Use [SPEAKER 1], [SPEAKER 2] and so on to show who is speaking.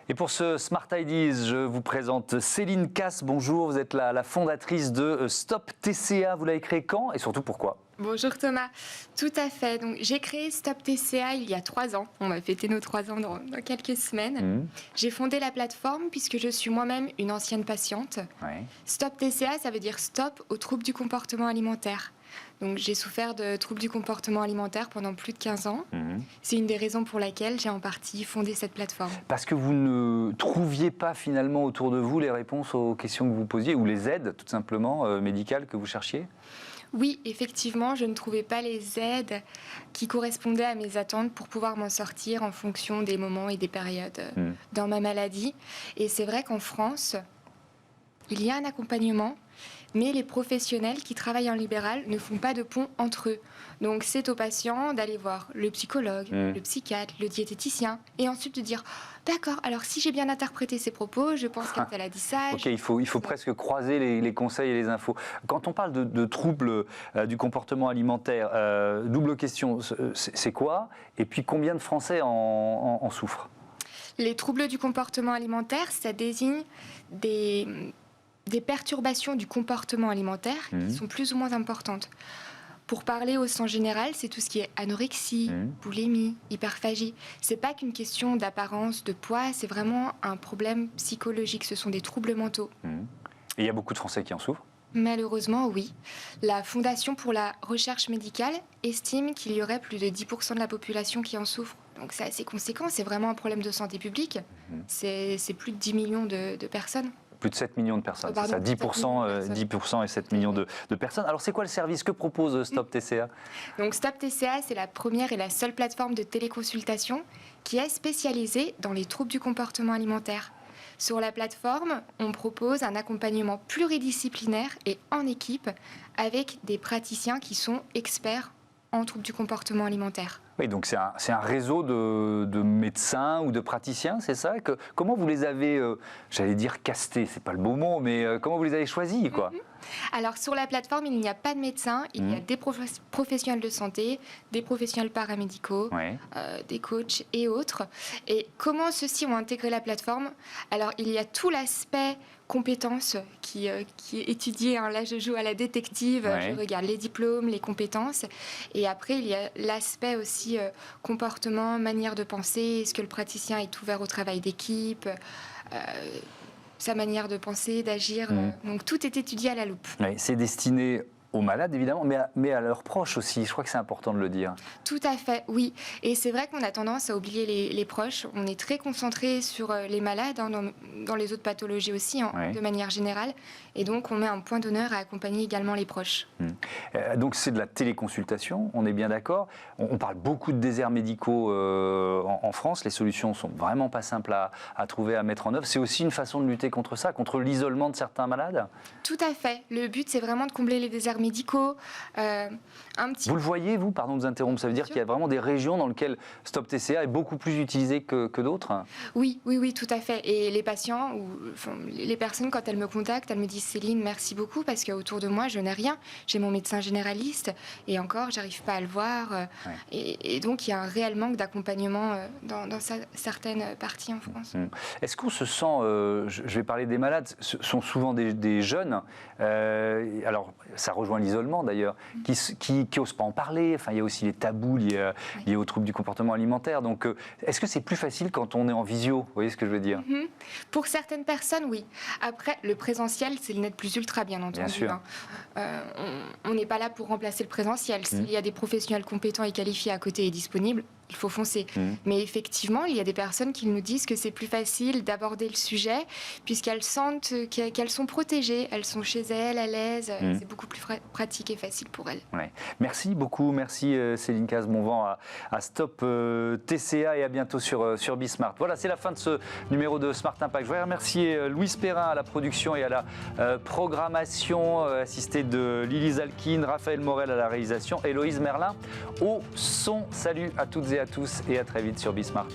[SPEAKER 1] Et pour ce Smart Ideas, je vous présente Céline Casse. Bonjour, vous êtes la fondatrice de Stop TCA. Vous l'avez créé quand et surtout pourquoi ?
[SPEAKER 2] Bonjour Thomas, tout à fait. Donc, j'ai créé Stop TCA il y a 3 ans. On va fêter nos 3 ans dans quelques semaines. J'ai fondé la plateforme puisque je suis moi-même une ancienne patiente.
[SPEAKER 1] Ouais.
[SPEAKER 2] Stop TCA, ça veut dire stop aux troubles du comportement alimentaire. Donc, j'ai souffert de troubles du comportement alimentaire pendant plus de 15 ans. C'est une des raisons pour laquelle j'ai en partie fondé cette plateforme.
[SPEAKER 1] Parce que vous ne trouviez pas finalement autour de vous les réponses aux questions que vous posiez ou les aides tout simplement médicales que vous cherchiez ?
[SPEAKER 2] Oui, effectivement, je ne trouvais pas les aides qui correspondaient à mes attentes pour pouvoir m'en sortir en fonction des moments et des périodes dans ma maladie. Et c'est vrai qu'en France, il y a un accompagnement, mais les professionnels qui travaillent en libéral ne font pas de pont entre eux. Donc c'est aux patients d'aller voir le psychologue, le psychiatre, le diététicien, et ensuite de dire « D'accord, alors si j'ai bien interprété ces propos, je pense qu'elle a dit ça. »
[SPEAKER 1] Ok, il faut presque croiser les conseils et les infos. Quand on parle de troubles du comportement alimentaire, double question, c'est quoi ? Et puis combien de Français en souffrent ?
[SPEAKER 2] Les troubles du comportement alimentaire, ça désigne des perturbations du comportement alimentaire qui sont plus ou moins importantes. Pour parler au sens général, c'est tout ce qui est anorexie, boulimie, hyperphagie. C'est pas qu'une question d'apparence, de poids, c'est vraiment un problème psychologique. Ce sont des troubles mentaux.
[SPEAKER 1] Et il y a beaucoup de Français qui en souffrent ?
[SPEAKER 2] Malheureusement, oui. La Fondation pour la recherche médicale estime qu'il y aurait plus de 10% de la population qui en souffre. Donc c'est assez conséquent, c'est vraiment un problème de santé publique. C'est plus de 10 millions de personnes.
[SPEAKER 1] Plus de 7 millions de personnes, c'est ça, 10% et 7 millions de personnes. Alors c'est quoi le service ? Que propose Stop TCA ?
[SPEAKER 2] Donc Stop TCA, c'est la première et la seule plateforme de téléconsultation qui est spécialisée dans les troubles du comportement alimentaire. Sur la plateforme, on propose un accompagnement pluridisciplinaire et en équipe avec des praticiens qui sont experts en troubles du comportement alimentaire.
[SPEAKER 1] Oui, donc c'est un réseau de médecins ou de praticiens, c'est ça ? Comment vous les avez, j'allais dire castés, c'est pas le beau mot, mais comment vous les avez choisis, quoi ?
[SPEAKER 2] Alors sur la plateforme, il n'y a pas de médecins, il y a des professionnels de santé, des professionnels paramédicaux, des coachs et autres. Et comment ceux-ci ont intégré la plateforme ? Alors il y a tout l'aspect compétences qui est étudié. Là, je joue à la détective, je regarde les diplômes, les compétences. Et après, il y a l'aspect aussi comportement, manière de penser. Est-ce que le praticien est ouvert au travail d'équipe ? Sa manière de penser, d'agir. Donc tout est étudié à la loupe.
[SPEAKER 1] Oui, c'est destiné aux malades, évidemment, mais à leurs proches aussi. Je crois que c'est important de le dire.
[SPEAKER 2] Tout à fait, oui. Et c'est vrai qu'on a tendance à oublier les proches. On est très concentré sur les malades, dans les autres pathologies aussi, de manière générale. Et donc, on met un point d'honneur à accompagner également les proches.
[SPEAKER 1] Donc, c'est de la téléconsultation, on est bien d'accord. On parle beaucoup de déserts médicaux en France. Les solutions sont vraiment pas simples à trouver, à mettre en œuvre. C'est aussi une façon de lutter contre ça, contre l'isolement de certains malades ?
[SPEAKER 2] Tout à fait. Le but, c'est vraiment de combler les déserts médicaux.
[SPEAKER 1] Vous le voyez, vous, pardon de vous interrompre, ça veut dire qu'il y a vraiment des régions dans lesquelles Stop TCA est beaucoup plus utilisé que d'autres ?
[SPEAKER 2] Oui, tout à fait. Et les patients, les personnes, quand elles me contactent, elles me disent « Céline, merci beaucoup, parce qu'autour de moi, je n'ai rien. J'ai mon médecin généraliste, et encore, j'arrive pas à le voir. » Et donc, il y a un réel manque d'accompagnement dans certaines parties en France.
[SPEAKER 1] Est-ce qu'on se sent, je vais parler des malades, ce sont souvent des jeunes, alors ça rejoint l'isolement d'ailleurs, qui n'osent pas en parler. Enfin, il y a aussi les tabous liés aux troubles du comportement alimentaire. Donc, est-ce que c'est plus facile quand on est en visio ? Vous voyez ce que je veux dire ?
[SPEAKER 2] Pour certaines personnes, oui. Après, le présentiel, c'est le net plus ultra, bien entendu.
[SPEAKER 1] Bien sûr.
[SPEAKER 2] On n'est pas là pour remplacer le présentiel. S'il y a des professionnels compétents et qualifiés à côté et disponibles, il faut foncer. Mais effectivement, il y a des personnes qui nous disent que c'est plus facile d'aborder le sujet puisqu'elles sentent qu'elles sont protégées, elles sont chez elles, à l'aise. C'est beaucoup plus pratique et facile pour elles.
[SPEAKER 1] Ouais. Merci beaucoup, merci Céline Casse, bon vent à Stop TCA et à bientôt sur Bismart. Voilà, c'est la fin de ce numéro de Smart Impact. Je voudrais remercier Louise Perrin à la production et à la programmation, assistée de Lily Zalkin, Raphaël Morel à la réalisation, Héloïse Merlin au son. Salut à toutes et à tous et à très vite sur Bismart.